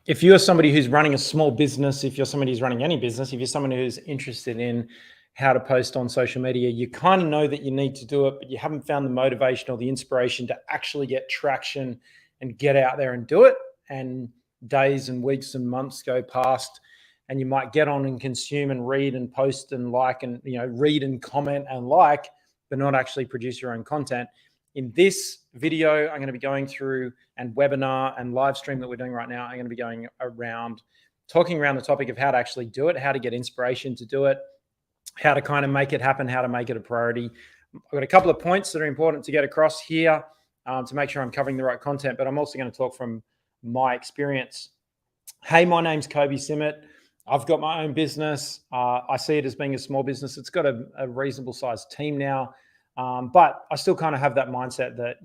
if you're somebody who's running a small business, if you're somebody who's running any business, if you're someone who's interested in how to post on social media, you kind of know that you need to do it, but you haven't found the motivation or the inspiration to actually get traction and get out there and do it. And days and weeks and months go past, and you might get on and consume and read and post and like, and read and comment and like, but not actually produce your own content. In this video, I'm going to be going through, and webinar and live stream that we're doing right now, I'm going to be going around, talking around the topic of how to actually do it, how to get inspiration to do it, how to kind of make it happen, how to make it a priority. I've got a couple of points that are important to get across here to make sure I'm covering the right content, but I'm also going to talk from my experience. Hey, my name's Kobe Simmet. I've got my own business. I see it as being a small business. It's got a reasonable sized team now. But I still kind of have that mindset that,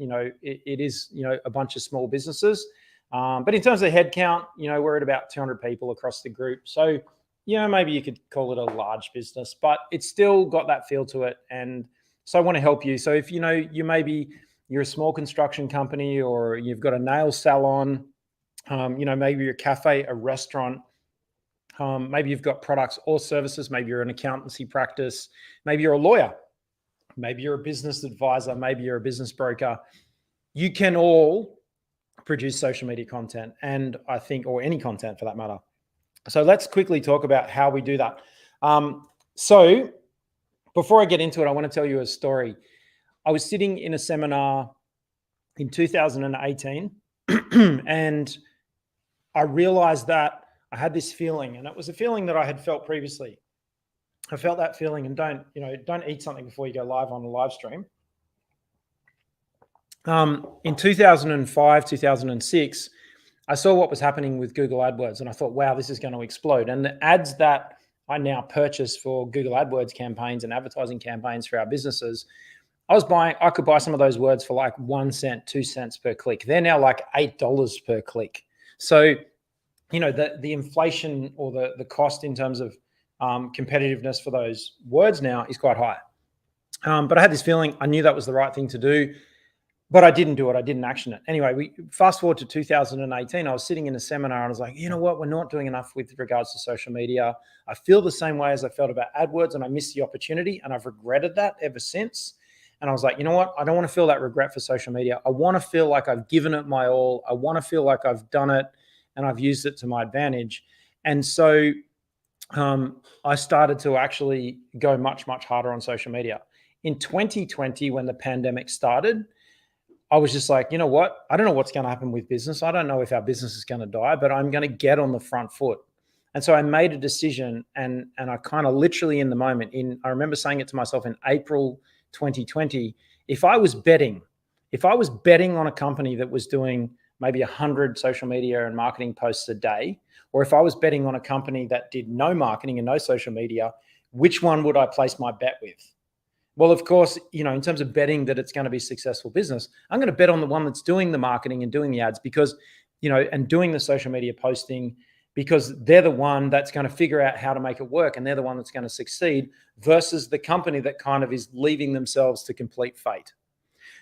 it is, a bunch of small businesses. But in terms of headcount, we're at about 200 people across the group. So, maybe you could call it a large business, but it's still got that feel to it. And so I want to help you. So if, you're a small construction company, or you've got a nail salon, maybe you're a cafe, a restaurant, maybe you've got products or services, maybe you're an accountancy practice, maybe you're a lawyer, maybe you're a business advisor, maybe you're a business broker, you can all produce social media content, and I think, or any content for that matter. So let's quickly talk about how we do that. So before I get into it, I want to tell you a story. I was sitting in a seminar in 2018 and I realized that I had this feeling, and it was a feeling that I had felt previously. I felt that feeling, and don't eat something before you go live on a live stream. In 2005, 2006, I saw what was happening with Google AdWords, and I thought, wow, this is going to explode. And the ads that I now purchase for Google AdWords campaigns and advertising campaigns for our businesses, I could buy some of those words for like 1 cent, 2 cents per click. They're now like $8 per click. So, the inflation or the cost in terms of competitiveness for those words now is quite high. But I had this feeling, I knew that was the right thing to do, but I didn't do it. I didn't action it. Anyway, we fast forward to 2018. I was sitting in a seminar and I was like, you know what? We're not doing enough with regards to social media. I feel the same way as I felt about AdWords, and I missed the opportunity, and I've regretted that ever since. And I was like, you know what? I don't want to feel that regret for social media. I want to feel like I've given it my all. I want to feel like I've done it and I've used it to my advantage. And so I started to actually go much, much harder on social media. In 2020, when the pandemic started, I was just like, you know what? I don't know what's going to happen with business. I don't know if our business is going to die, but I'm going to get on the front foot. And so I made a decision, and I kind of literally in the moment, I remember saying it to myself in April 2020, if I was betting on a company that was doing maybe 100 social media and marketing posts a day, or if I was betting on a company that did no marketing and no social media, which one would I place my bet with? Well, of course, in terms of betting that it's going to be a successful business, I'm going to bet on the one that's doing the marketing and doing the ads because, and doing the social media posting, because they're the one that's going to figure out how to make it work, and they're the one that's going to succeed, versus the company that kind of is leaving themselves to complete fate.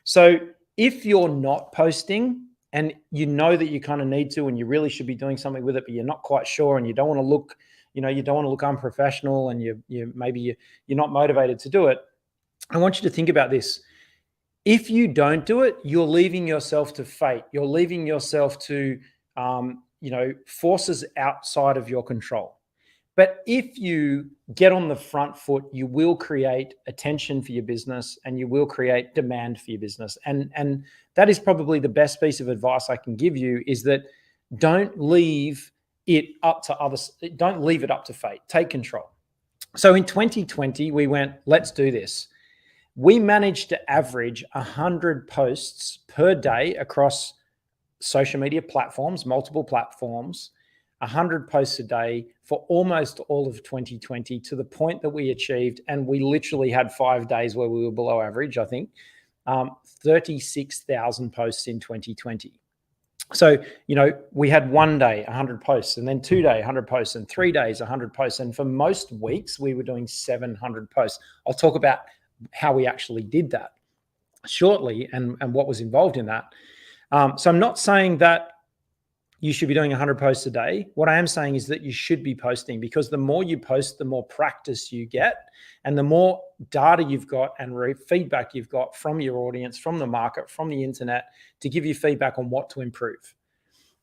So if you're not posting and you know that you kind of need to, and you really should be doing something with it, but you're not quite sure, and you don't want to look, you don't want to look unprofessional, and you're not motivated to do it, I want you to think about this. If you don't do it, you're leaving yourself to fate. You're leaving yourself to, forces outside of your control. But if you get on the front foot, you will create attention for your business, and you will create demand for your business. And that is probably the best piece of advice I can give you, is that don't leave it up to others. Don't leave it up to fate. Take control. So in 2020, we went, let's do this. We managed to average 100 posts per day across social media platforms, multiple platforms, 100 posts a day for almost all of 2020, to the point that we achieved, and we literally had 5 days where we were below average, I think, 36,000 posts in 2020. So, we had 1 day, 100 posts, and then 2 days, 100 posts, and 3 days, 100 posts. And for most weeks, we were doing 700 posts. I'll talk about how we actually did that shortly, and what was involved in that. So I'm not saying that you should be doing 100 posts a day. What I am saying is that you should be posting, because the more you post, the more practice you get, and the more data you've got and feedback you've got from your audience, from the market, from the internet, to give you feedback on what to improve.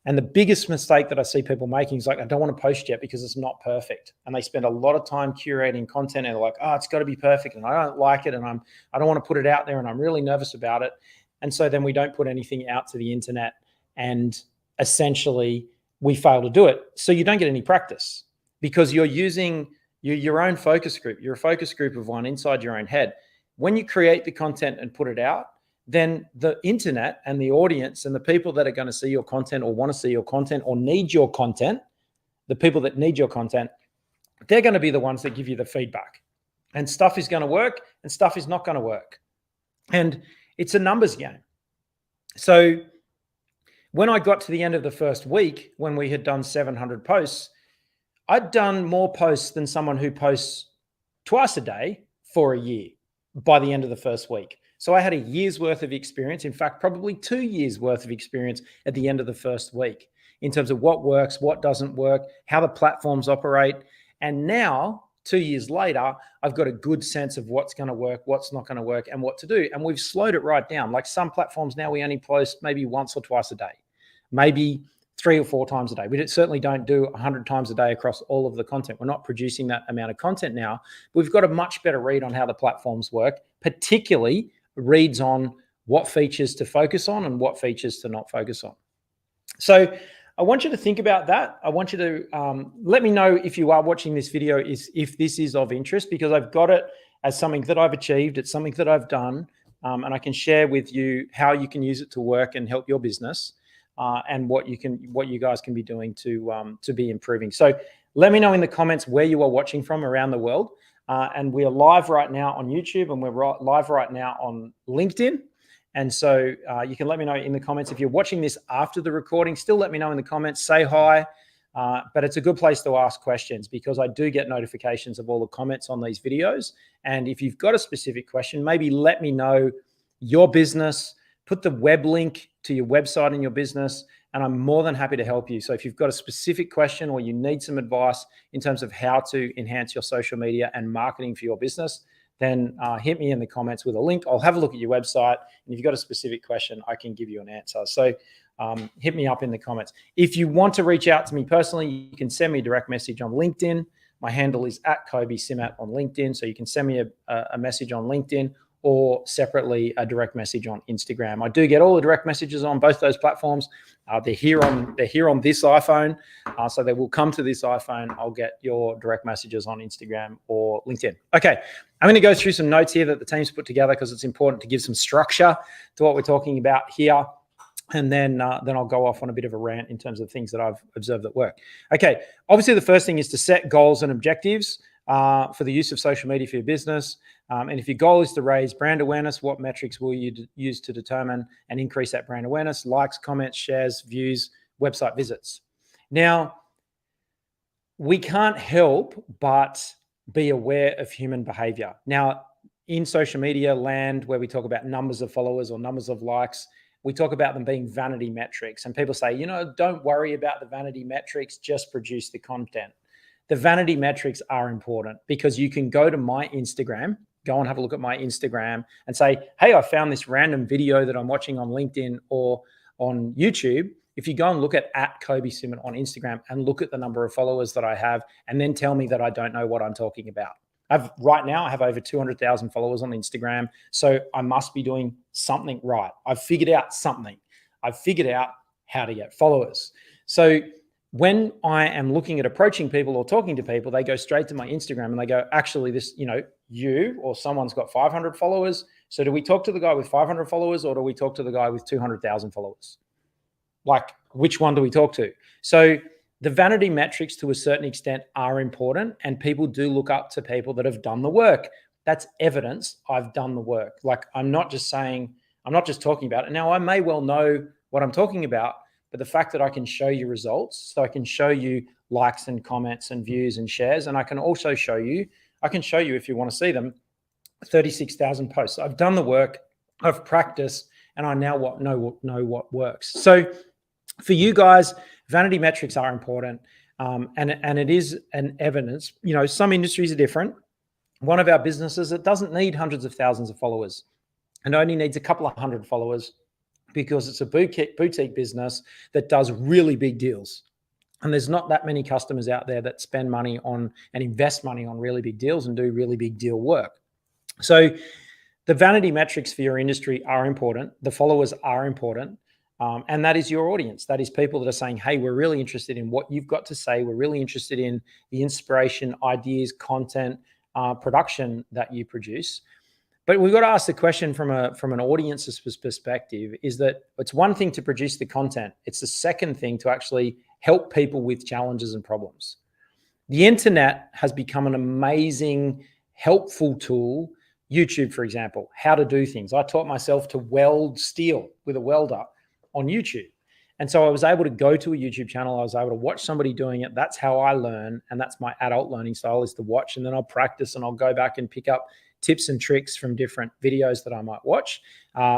And the biggest mistake that I see people making is like, I don't want to post yet because it's not perfect. And they spend a lot of time curating content and they're like, oh, it's got to be perfect and I don't like it and I don't want to put it out there and I'm really nervous about it. And so then we don't put anything out to the internet, and essentially we fail to do it. So you don't get any practice because you're using your own focus group. You're a focus group of one inside your own head. When you create the content and put it out, then the internet and the audience and the people that are going to see your content or want to see your content or need your content, the people that need your content, they're going to be the ones that give you the feedback. And stuff is going to work and stuff is not going to work. And it's a numbers game. So when I got to the end of the first week, when we had done 700 posts, I'd done more posts than someone who posts twice a day for a year by the end of the first week. So I had a year's worth of experience, in fact, probably 2 years worth of experience at the end of the first week in terms of what works, what doesn't work, how the platforms operate. And now, 2 years later, I've got a good sense of what's going to work, what's not going to work, and what to do. And we've slowed it right down. Like some platforms now, we only post maybe once or twice a day, maybe 3 or 4 times a day. We certainly don't do 100 times a day across all of the content. We're not producing that amount of content now. We've got a much better read on how the platforms work, particularly reads on what features to focus on and what features to not focus on. So I want you to think about that. I want you to let me know if you are watching this video, if this is of interest, because I've got it as something that I've achieved. It's something that I've done, and I can share with you how you can use it to work and help your business, and what you guys can be doing to be improving. So let me know in the comments where you are watching from around the world. And we are live right now on YouTube, and we're live right now on LinkedIn. And so you can let me know in the comments if you're watching this after the recording. Still let me know in the comments, say hi. But it's a good place to ask questions because I do get notifications of all the comments on these videos. And if you've got a specific question, maybe let me know your business, put the web link to your website in your business, and I'm more than happy to help you. So if you've got a specific question or you need some advice in terms of how to enhance your social media and marketing for your business, then hit me in the comments with a link. I'll have a look at your website. And if you've got a specific question, I can give you an answer. So hit me up in the comments. If you want to reach out to me personally, you can send me a direct message on LinkedIn. My handle is @KobeSimat on LinkedIn. So you can send me a message on LinkedIn, or separately a direct message on Instagram. I do get all the direct messages on both those platforms. They're here on this iPhone, so they will come to this iPhone. I'll get your direct messages on Instagram or LinkedIn. Okay, I'm going to go through some notes here that the team's put together because it's important to give some structure to what we're talking about here. And then I'll go off on a bit of a rant in terms of things that I've observed that work. Okay, obviously the first thing is to set goals and objectives for the use of social media for your business. And if your goal is to raise brand awareness, what metrics will you use to determine and increase that brand awareness? Likes, comments, shares, views, website visits. Now, we can't help but be aware of human behavior. Now, in social media land, where we talk about numbers of followers or numbers of likes, we talk about them being vanity metrics. And people say, don't worry about the vanity metrics, just produce the content. The vanity metrics are important because you can go to my Instagram, go and have a look at my Instagram and say, hey, I found this random video that I'm watching on LinkedIn or on YouTube. If you go and look at @KobeSimat on Instagram and look at the number of followers that I have, and then tell me that I don't know what I'm talking about. Right now, I have over 200,000 followers on Instagram. So I must be doing something right. I've figured out something. I've figured out how to get followers. So when I am looking at approaching people or talking to people, they go straight to my Instagram and they go, actually, this, you or someone's got 500 followers. So do we talk to the guy with 500 followers or do we talk to the guy with 200,000 followers? Like, which one do we talk to? So the vanity metrics to a certain extent are important, and people do look up to people that have done the work. That's evidence I've done the work. Like, I'm not just talking about it. Now, I may well know what I'm talking about, but the fact that I can show you results, so I can show you likes and comments and views and shares, and I can also show you, if you want to see them, 36,000 posts. I've done the work, I've practiced, and I now know what works. So for you guys, Vanity metrics are important, and it is an evidence. Some industries are different. One of our businesses, it doesn't need hundreds of thousands of followers. It only needs a couple of hundred followers because it's a boutique business that does really big deals. And there's not that many customers out there that spend money on and invest money on really big deals and do really big deal work. So the vanity metrics for your industry are important. The followers are important. And that is your audience. That is people that are saying, hey, we're really interested in what you've got to say. We're really interested in the inspiration, ideas, content, production that you produce. But we've got to ask the question from an audience's perspective, is that it's one thing to produce the content. It's the second thing to actually help people with challenges and problems. The internet has become an amazing, helpful tool. YouTube, for example, how to do things. I taught myself to weld steel with a welder on YouTube. And so I was able to go to a YouTube channel. I was able to watch somebody doing it. That's how I learn. And that's my adult learning style, is to watch. And then I'll practice and I'll go back and pick up tips and tricks from different videos that I might watch.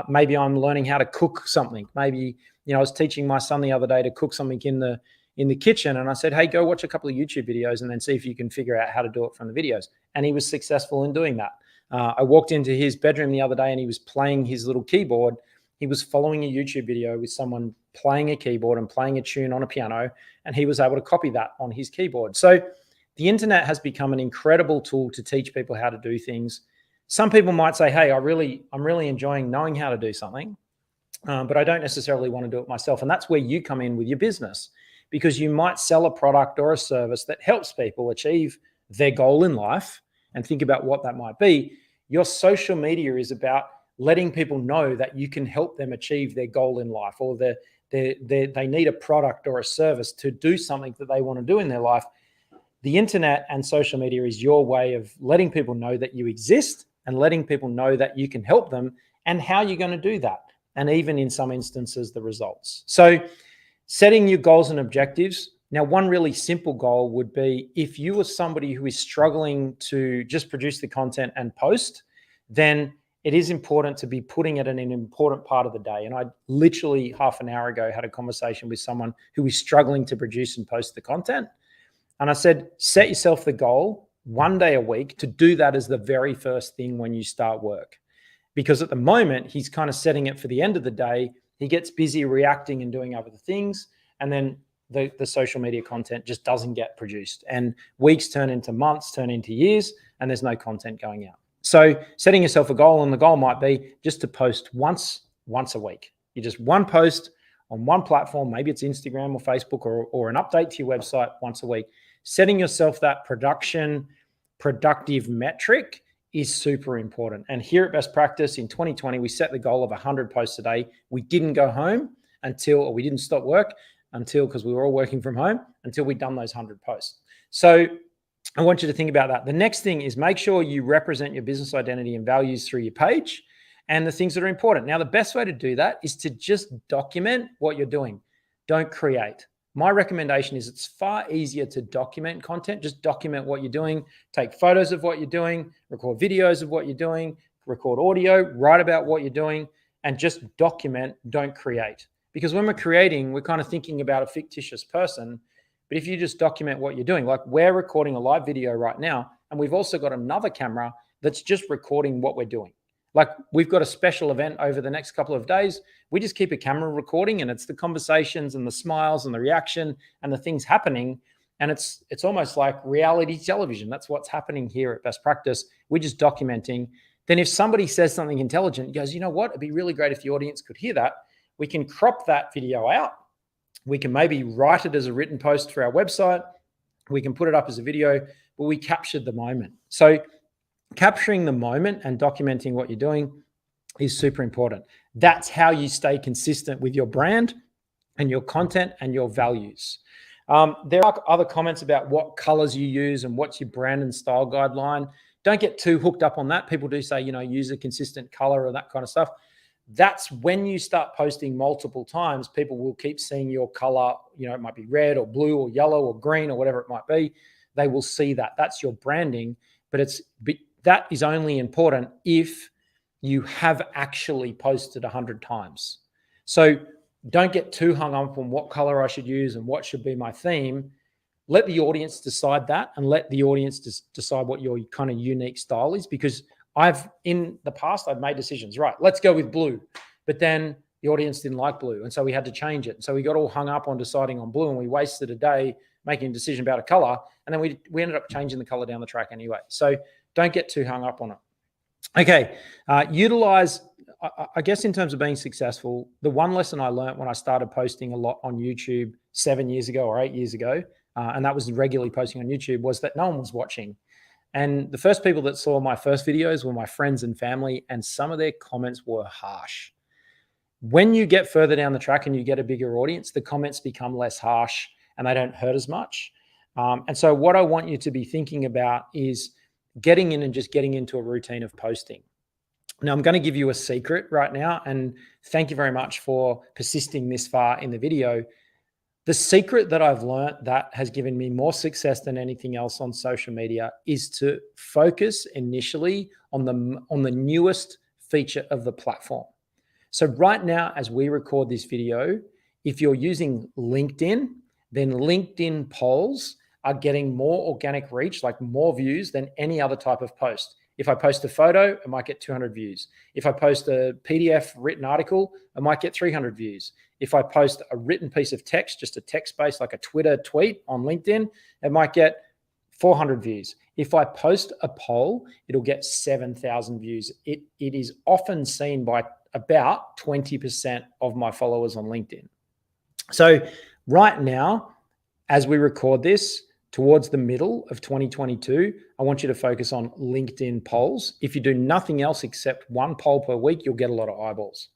Maybe I'm learning how to cook something. Maybe, I was teaching my son the other day to cook something in the kitchen. And I said, hey, go watch a couple of YouTube videos and then see if you can figure out how to do it from the videos. And he was successful in doing that. I walked into his bedroom the other day and he was playing his little keyboard. He was following a YouTube video with someone playing a keyboard and playing a tune on a piano, and he was able to copy that on his keyboard. So the internet has become an incredible tool to teach people how to do things. Some people might say, hey, I'm really enjoying knowing how to do something, but I don't necessarily want to do it myself. And that's where you come in with your business, because you might sell a product or a service that helps people achieve their goal in life, and think about what that might be. Your social media is about letting people know that you can help them achieve their goal in life, or they need a product or a service to do something that they want to do in their life. The internet and social media is your way of letting people know that you exist and letting people know that you can help them and how you're going to do that. And even in some instances, the results. So setting your goals and objectives. Now, one really simple goal would be, if you are somebody who is struggling to just produce the content and post, then it is important to be putting it in an important part of the day. And I literally half an hour ago had a conversation with someone who is struggling to produce and post the content. And I said, set yourself the goal one day a week to do that as the very first thing when you start work. Because at the moment, he's kind of setting it for the end of the day. He gets busy reacting and doing other things. And then the social media content just doesn't get produced. And weeks turn into months, turn into years, and there's no content going out. So setting yourself a goal, and the goal might be just to post once a week. You just one post on one platform, maybe it's Instagram or Facebook, or an update to your website once a week. Setting yourself that productive metric is super important. And here at Best Practice in 2020, we set the goal of 100 posts a day. We didn't go home or we didn't stop work until, because we were all working from home, until we'd done those 100 posts. So I want you to think about that. The next thing is, make sure you represent your business identity and values through your page and the things that are important. Now, the best way to do that is to just document what you're doing. Don't create. My recommendation is, it's far easier to document content. Just document what you're doing. Take photos of what you're doing, record videos of what you're doing, record audio, write about what you're doing, and just document, don't create. Because when we're creating, we're kind of thinking about a fictitious person. But if you just document what you're doing, like we're recording a live video right now, and we've also got another camera that's just recording what we're doing. Like, we've got a special event over the next couple of days. We just keep a camera recording, and it's the conversations and the smiles and the reaction and the things happening. And it's almost like reality television. That's what's happening here at Best Practice. We're just documenting. Then if somebody says something intelligent, goes, you know what? It'd be really great if the audience could hear that. We can crop that video out. We can maybe write it as a written post for our website. We can put it up as a video, but we captured the moment. So capturing the moment and documenting what you're doing is super important. That's how you stay consistent with your brand and your content and your values. There are other comments about what colors you use and what's your brand and style guideline. Don't get too hooked up on that. People do say, use a consistent color or that kind of stuff. That's when you start posting multiple times, people will keep seeing your color. It might be red or blue or yellow or green or whatever it might be. They will see that. That's your branding, but that is only important if you have actually posted 100 times. So don't get too hung up on what color I should use and what should be my theme. Let the audience decide that, and let the audience decide what your kind of unique style is. Because in the past, I've made decisions, right, let's go with blue. But then the audience didn't like blue. And so we had to change it. And so we got all hung up on deciding on blue, and we wasted a day making a decision about a color. And then we ended up changing the color down the track anyway. So don't get too hung up on it. Okay. Utilize, I guess, in terms of being successful, the one lesson I learned when I started posting a lot on YouTube 7 years ago or 8 years ago, and that was regularly posting on YouTube, was that no one was watching. And the first people that saw my first videos were my friends and family, and some of their comments were harsh. When you get further down the track and you get a bigger audience, the comments become less harsh and they don't hurt as much. And so what I want you to be thinking about is getting in and just getting into a routine of posting. Now, I'm going to give you a secret right now, and thank you very much for persisting this far in the video. The secret that I've learned that has given me more success than anything else on social media is to focus initially on the newest feature of the platform. So right now, as we record this video, if you're using LinkedIn, then LinkedIn polls are getting more organic reach, like more views than any other type of post. If I post a photo, it might get 200 views. If I post a PDF written article, it might get 300 views. If I post a written piece of text, just a text-based, like a Twitter tweet on LinkedIn, it might get 400 views. If I post a poll, it'll get 7,000 views. It is often seen by about 20% of my followers on LinkedIn. So right now, as we record this, towards the middle of 2022, I want you to focus on LinkedIn polls. If you do nothing else except one poll per week, you'll get a lot of eyeballs.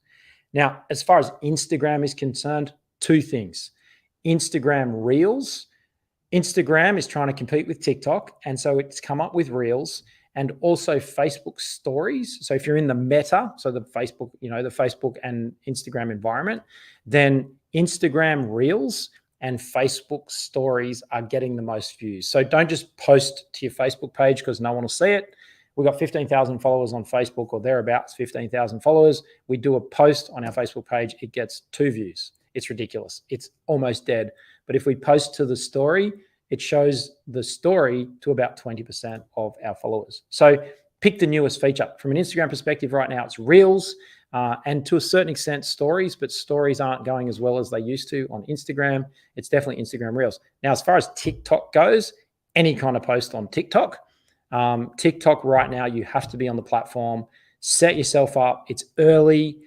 Now, as far as Instagram is concerned, two things. Instagram Reels. Instagram is trying to compete with TikTok, and so it's come up with Reels, and also Facebook Stories. So if you're in the Meta, so the Facebook, the Facebook and Instagram environment, then Instagram Reels and Facebook Stories are getting the most views. So don't just post to your Facebook page because no one will see it. We've got 15,000 followers on Facebook, or thereabouts 15,000 followers. We do a post on our Facebook page, it gets 2 views. It's ridiculous. It's almost dead. But if we post to the story, it shows the story to about 20% of our followers. So pick the newest feature. From an Instagram perspective right now, it's Reels, and to a certain extent Stories, but Stories aren't going as well as they used to on Instagram. It's definitely Instagram Reels. Now, as far as TikTok goes, any kind of post on TikTok. TikTok right now, you have to be on the platform. Set yourself up. It's early.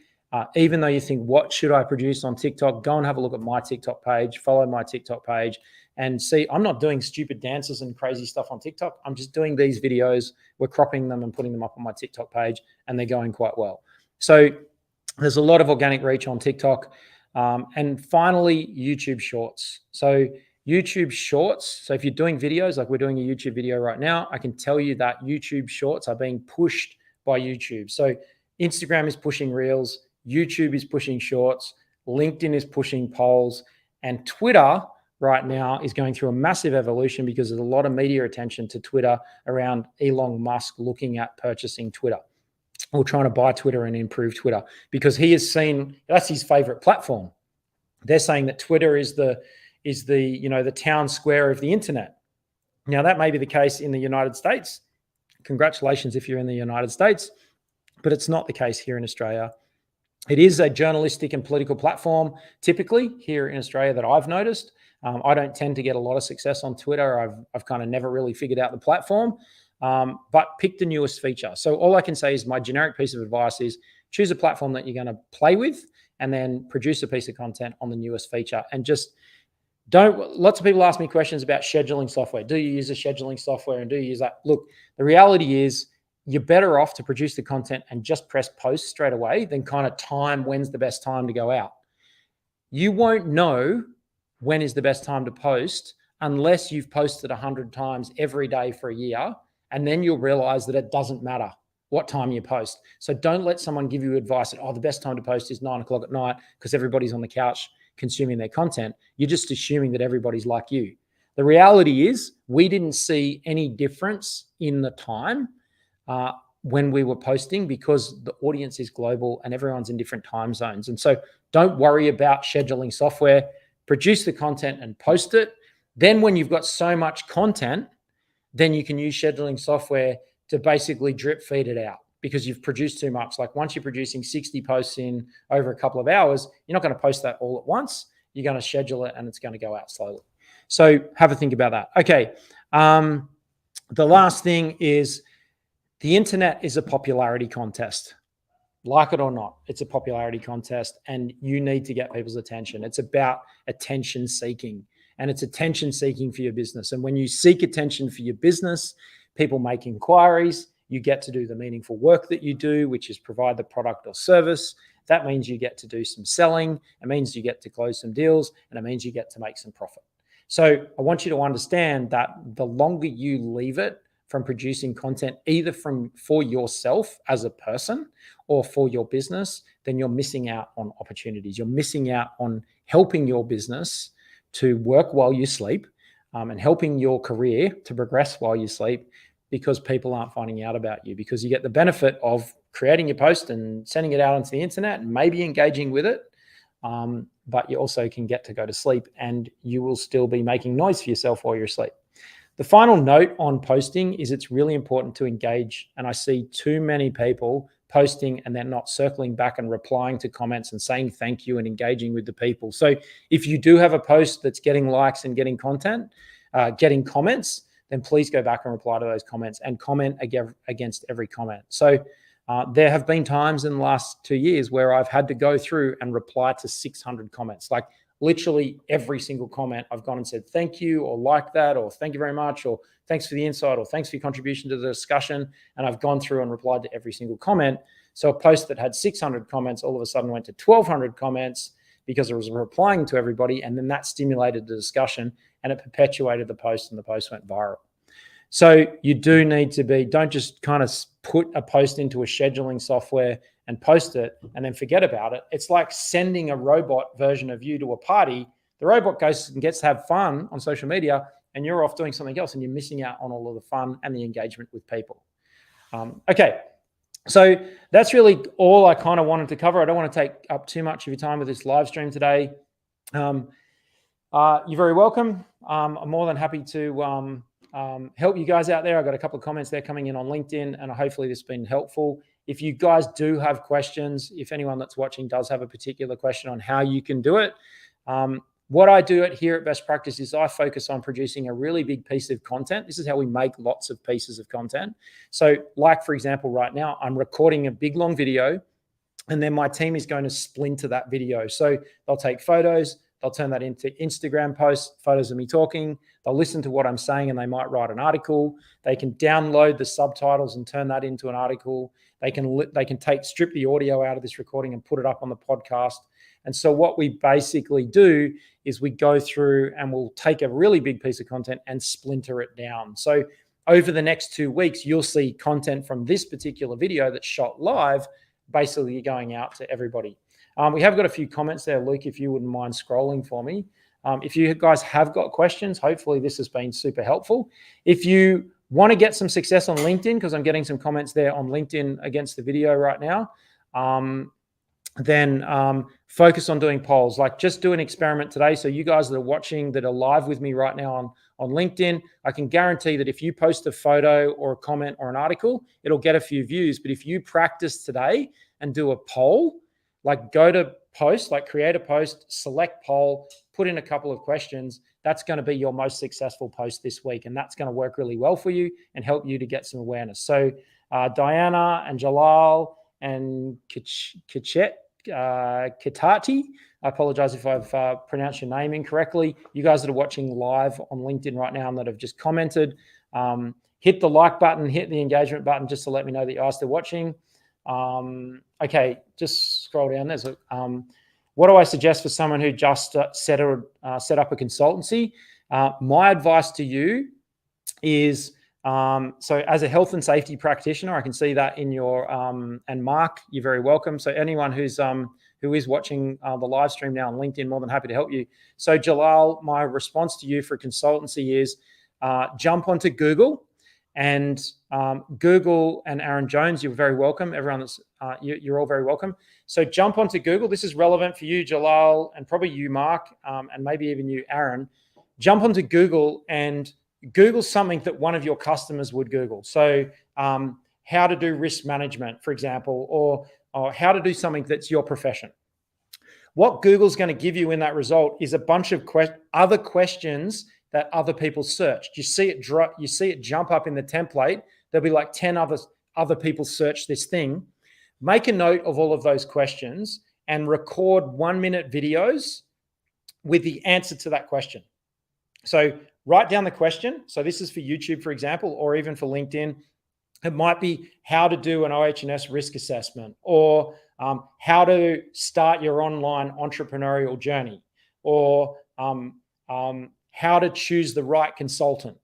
Even though you think, what should I produce on TikTok? Go and have a look at my TikTok page. Follow my TikTok page and see. I'm not doing stupid dances and crazy stuff on TikTok. I'm just doing these videos. We're cropping them and putting them up on my TikTok page, and they're going quite well. So there's a lot of organic reach on TikTok. And finally, YouTube Shorts. So YouTube Shorts. So if you're doing videos, like we're doing a YouTube video right now, I can tell you that YouTube Shorts are being pushed by YouTube. So Instagram is pushing Reels, YouTube is pushing Shorts, LinkedIn is pushing polls, and Twitter right now is going through a massive evolution because there's a lot of media attention to Twitter around Elon Musk looking at purchasing Twitter, or trying to buy Twitter and improve Twitter, because he has seen that's his favorite platform. They're saying that Twitter is the town square of the internet. Now, that may be the case in the United States. Congratulations if you're in the United States, but it's not the case here in Australia. It is a journalistic and political platform, typically here in Australia, that I've noticed. I don't tend to get a lot of success on Twitter. I've kind of never really figured out the platform, but pick the newest feature. So all I can say is my generic piece of advice is choose a platform that you're going to play with, and then produce a piece of content on the newest feature. And just lots of people ask me questions about scheduling software. Do you use a scheduling software, and do you use that? Look, the reality is you're better off to produce the content and just press post straight away than kind of time when's the best time to go out. You won't know when is the best time to post unless you've posted 100 times every day for a year, and then you'll realize that it doesn't matter what time you post. So don't let someone give you advice that, the best time to post is 9 o'clock at night because everybody's on the couch consuming their content. You're just assuming that everybody's like you. The reality is we didn't see any difference in the time. when we were posting because the audience is global and everyone's in different time zones. And so don't worry about scheduling software. Produce the content and post it. Then when you've got so much content, then you can use scheduling software to basically drip feed it out because you've produced too much. Like once you're producing 60 posts in over a couple of hours, you're not going to post that all at once. You're going to schedule it and it's going to go out slowly. So have a think about that. Okay. The last thing is the internet is a popularity contest. Like it or not, it's a popularity contest and you need to get people's attention. It's about attention seeking and it's attention seeking for your business. And when you seek attention for your business, people make inquiries, you get to do the meaningful work that you do, which is provide the product or service. That means you get to do some selling. It means you get to close some deals and it means you get to make some profit. So I want you to understand that the longer you leave it from producing content, either for yourself as a person or for your business, then you're missing out on opportunities. You're missing out on helping your business to work while you sleep and helping your career to progress while you sleep because people aren't finding out about you, because you get the benefit of creating your post and sending it out onto the internet and maybe engaging with it. But you also can get to go to sleep and you will still be making noise for yourself while you're asleep. The final note on posting is it's really important to engage. And I see too many people posting and they're not circling back and replying to comments and saying thank you and engaging with the people. So if you do have a post that's getting likes and getting content, getting comments, then please go back and reply to those comments and comment against every comment. So there have been times in the last 2 years where I've had to go through and reply to 600 comments. Like literally every single comment I've gone and said, thank you, or like that, or thank you very much, or thanks for the insight, or thanks for your contribution to the discussion. And I've gone through and replied to every single comment. So a post that had 600 comments all of a sudden went to 1,200 comments because I was replying to everybody. And then that stimulated the discussion and it perpetuated the post and the post went viral. So you do need to don't just kind of put a post into a scheduling software and post it and then forget about it. It's like sending a robot version of you to a party. The robot goes and gets to have fun on social media and you're off doing something else and you're missing out on all of the fun and the engagement with people. Okay, so that's really all I kind of wanted to cover. I don't want to take up too much of your time with this live stream today. You're very welcome. I'm more than happy to help you guys out there. I've got a couple of comments there coming in on LinkedIn and hopefully this has been helpful. If you guys do have questions, if anyone that's watching does have a particular question on how you can do it, what I do here at Best Practice is I focus on producing a really big piece of content. This is how we make lots of pieces of content. So like, for example, right now, I'm recording a big, long video and then my team is going to splinter that video. So they'll take photos, they'll turn that into Instagram posts, photos of me talking. They'll listen to what I'm saying and they might write an article. They can download the subtitles and turn that into an article. They can strip the audio out of this recording and put it up on the podcast. And so what we basically do is we go through and we'll take a really big piece of content and splinter it down. So over the next 2 weeks, you'll see content from this particular video that's shot live, basically going out to everybody. We have got a few comments there, Luke, if you wouldn't mind scrolling for me. If you guys have got questions, hopefully this has been super helpful. If you want to get some success on LinkedIn, because I'm getting some comments there on LinkedIn against the video right now, then focus on doing polls. Like just do an experiment today. So you guys that are watching, that are live with me right now on LinkedIn, I can guarantee that if you post a photo or a comment or an article, it'll get a few views. But if you practice today and do a poll, like go to post, like create a post, select poll, put in a couple of questions, that's going to be your most successful post this week. And that's going to work really well for you and help you to get some awareness. So Diana and Jalal and Kitati, I apologize if I've pronounced your name incorrectly. You guys that are watching live on LinkedIn right now and that have just commented, hit the like button, hit the engagement button just to let me know that you are still watching. Okay, just scroll down. There's what do I suggest for someone who just set up a consultancy? My advice to you is, so as a health and safety practitioner, I can see that in your, and Mark, you're very welcome. So anyone who is watching the live stream now on LinkedIn, more than happy to help you. So Jalal, my response to you for consultancy is jump onto Google and Google and Aaron Jones, you're very welcome. Everyone that's, you're all very welcome. So jump onto Google. This is relevant for you, Jalal, and probably you, Mark, and maybe even you, Aaron. Jump onto Google and Google something that one of your customers would Google. So how to do risk management, for example, or how to do something that's your profession. What Google's going to give you in that result is a bunch of other questions that other people searched. You see it jump up in the template. There'll be like 10 other people search this thing. Make a note of all of those questions and record 1-minute videos with the answer to that question. So write down the question. So this is for YouTube, for example, or even for LinkedIn. It might be how to do an OH&S risk assessment, or how to start your online entrepreneurial journey, or how to choose the right consultant,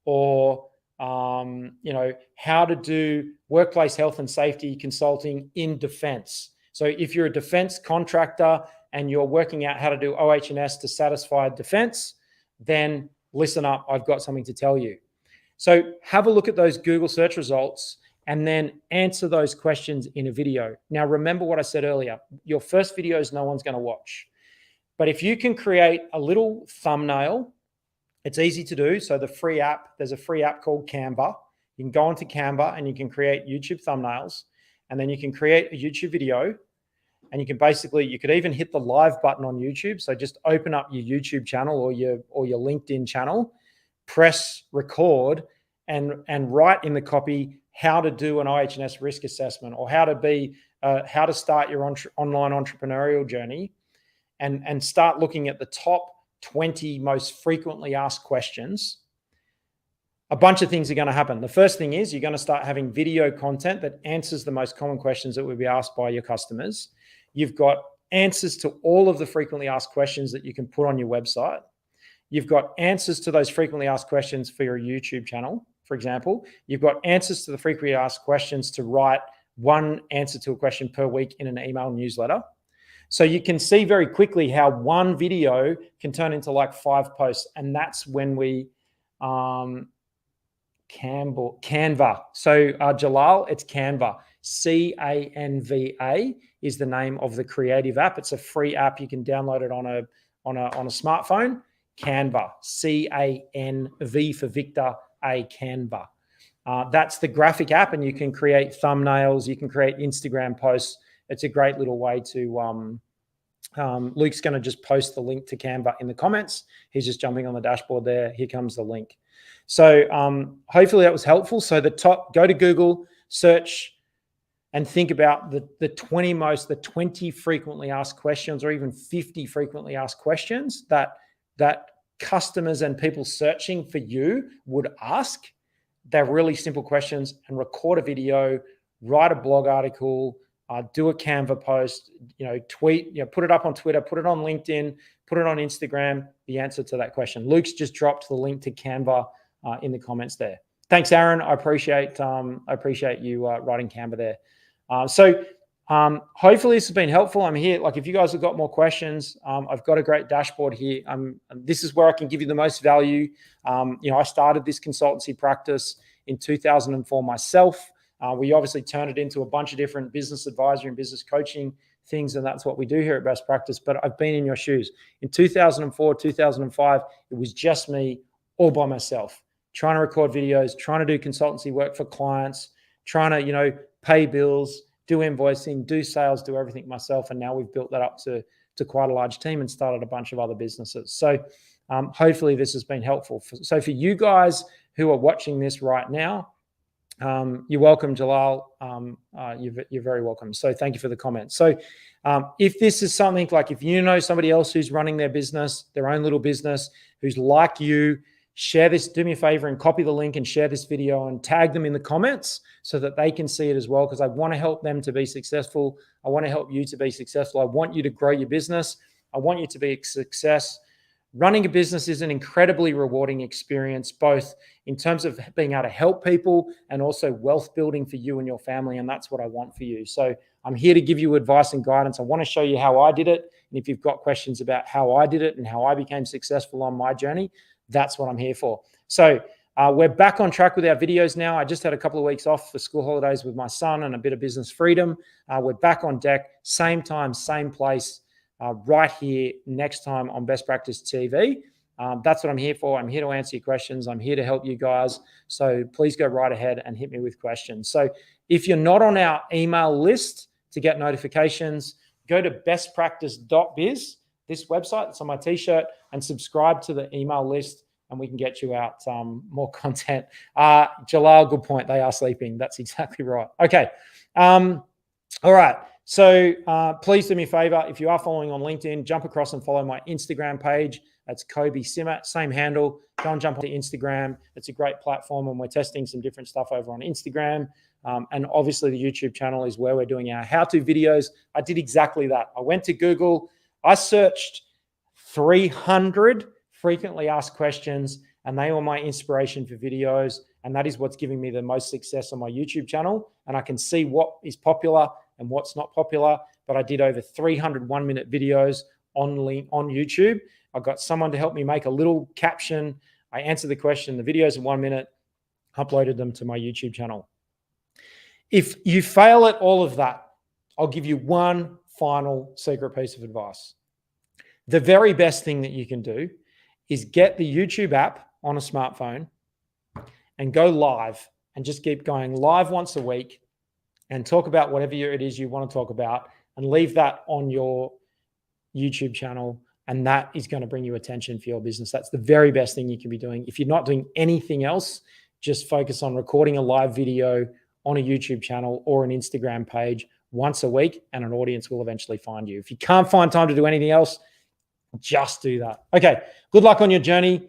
or how to do workplace health and safety consulting in defense. So if you're a defense contractor and you're working out how to do OH&S to satisfy defense, then listen up, I've got something to tell you. So have a look at those Google search results and then answer those questions in a video. Now, remember what I said earlier, your first videos no one's going to watch. But if you can create a little thumbnail, it's easy to do. So there's a free app called Canva. You can go onto Canva and you can create YouTube thumbnails, and then you can create a YouTube video, and you could even hit the live button on YouTube. So just open up your YouTube channel or your LinkedIn channel, press record, and write in the copy how to do an OH&S risk assessment, or how to start your online entrepreneurial journey, and start looking at the top 20 most frequently asked questions. A bunch of things are going to happen. The first thing is you're going to start having video content that answers the most common questions that would be asked by your customers. You've got answers to all of the frequently asked questions that you can put on your website. You've got answers to those frequently asked questions for your YouTube channel, for example. You've got answers to the frequently asked questions to write one answer to a question per week in an email newsletter. So you can see very quickly how one video can turn into like 5 posts. And that's when we, Canva. So Jalal, it's Canva. Canva is the name of the creative app. It's a free app. You can download it on a smartphone. Canva, C-A-N-V for Victor, Canva. That's the graphic app, and you can create thumbnails. You can create Instagram posts. It's a great little way to, Luke's going to just post the link to Canva in the comments. He's just jumping on the dashboard there. Here comes the link. So hopefully that was helpful. So go to Google, search, and think about the 20 frequently asked questions, or even 50 frequently asked questions that customers and people searching for you would ask. They're really simple questions, and record a video, write a blog article, do a Canva post, tweet, put it up on Twitter, put it on LinkedIn, put it on Instagram, the answer to that question. Luke's just dropped the link to Canva in the comments there. Thanks, Aaron. I appreciate you writing Canva there. Hopefully this has been helpful. I'm here. Like, if you guys have got more questions, I've got a great dashboard here. This is where I can give you the most value. I started this consultancy practice in 2004 myself. We obviously turned it into a bunch of different business advisory and business coaching things, and that's what we do here at Best Practice. But I've been in your shoes. In 2004, 2005, it was just me all by myself, trying to record videos, trying to do consultancy work for clients, trying to, pay bills, do invoicing, do sales, do everything myself. And now we've built that up to quite a large team and started a bunch of other businesses. So hopefully this has been helpful. So for you guys who are watching this right now, you're welcome, Jalal. You're very welcome. So thank you for the comment. So if this is something like, if you know somebody else who's running their business, their own little business, who's like you, share this, do me a favor and copy the link and share this video and tag them in the comments so that they can see it as well, because I want to help them to be successful. I want to help you to be successful. I want you to grow your business. I want you to be a success. Running a business is an incredibly rewarding experience, both in terms of being able to help people and also wealth building for you and your family. And that's what I want for you. So I'm here to give you advice and guidance. I want to show you how I did it. And if you've got questions about how I did it and how I became successful on my journey, that's what I'm here for. So We're back on track with our videos now. I just had a couple of weeks off for school holidays with my son and a bit of business freedom. We're back on deck, same time, same place, right here next time on Best Practice TV. That's what I'm here for. I'm here to answer your questions. I'm here to help you guys. So please go right ahead and hit me with questions. So if you're not on our email list to get notifications, go to bestpractice.biz, this website that's on my t-shirt, and subscribe to the email list, and we can get you out more content. Jalal, good point. They are sleeping. That's exactly right. Okay. All right. So please do me a favor. If you are following on LinkedIn, jump across and follow my Instagram page. That's Kobe Simmat, same handle. Go and jump onto Instagram. It's a great platform, and we're testing some different stuff over on Instagram. And obviously the YouTube channel is where we're doing our how-to videos. I did exactly that. I went to Google. I searched 300 frequently asked questions, and they were my inspiration for videos. And that is what's giving me the most success on my YouTube channel. And I can see what is popular and what's not popular. But I did over 300 one-minute videos on YouTube. I got someone to help me make a little caption. I answered the question. The videos in 1 minute, uploaded them to my YouTube channel. If you fail at all of that, I'll give you one final secret piece of advice. The very best thing that you can do is get the YouTube app on a smartphone and go live, and just keep going live once a week and talk about whatever it is you want to talk about, and leave that on your YouTube channel. And that is going to bring you attention for your business. That's the very best thing you can be doing. If you're not doing anything else, just focus on recording a live video on a YouTube channel or an Instagram page once a week, and an audience will eventually find you. If you can't find time to do anything else, just do that. Okay, good luck on your journey.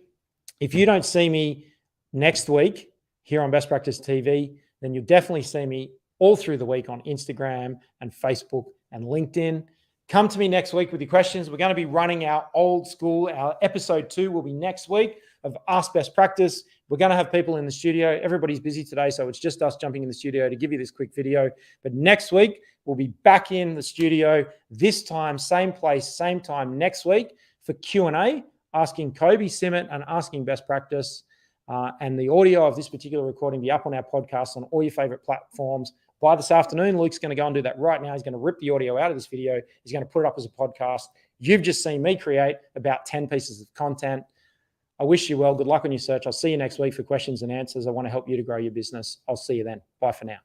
If you don't see me next week here on Best Practice TV, then you'll definitely see me all through the week on Instagram and Facebook and LinkedIn. Come to me next week with your questions. We're going to be running our old school. Our episode 2 will be next week of Ask Best Practice. We're going to have people in the studio. Everybody's busy today, so it's just us jumping in the studio to give you this quick video. But next week, we'll be back in the studio, this time, same place, same time next week for Q&A, asking Kobe Simmat and asking Best Practice. And the audio of this particular recording will be up on our podcast on all your favorite platforms by this afternoon. Luke's going to go and do that right now. He's going to rip the audio out of this video. He's going to put it up as a podcast. You've just seen me create about 10 pieces of content. I wish you well. Good luck on your search. I'll see you next week for questions and answers. I want to help you to grow your business. I'll see you then. Bye for now.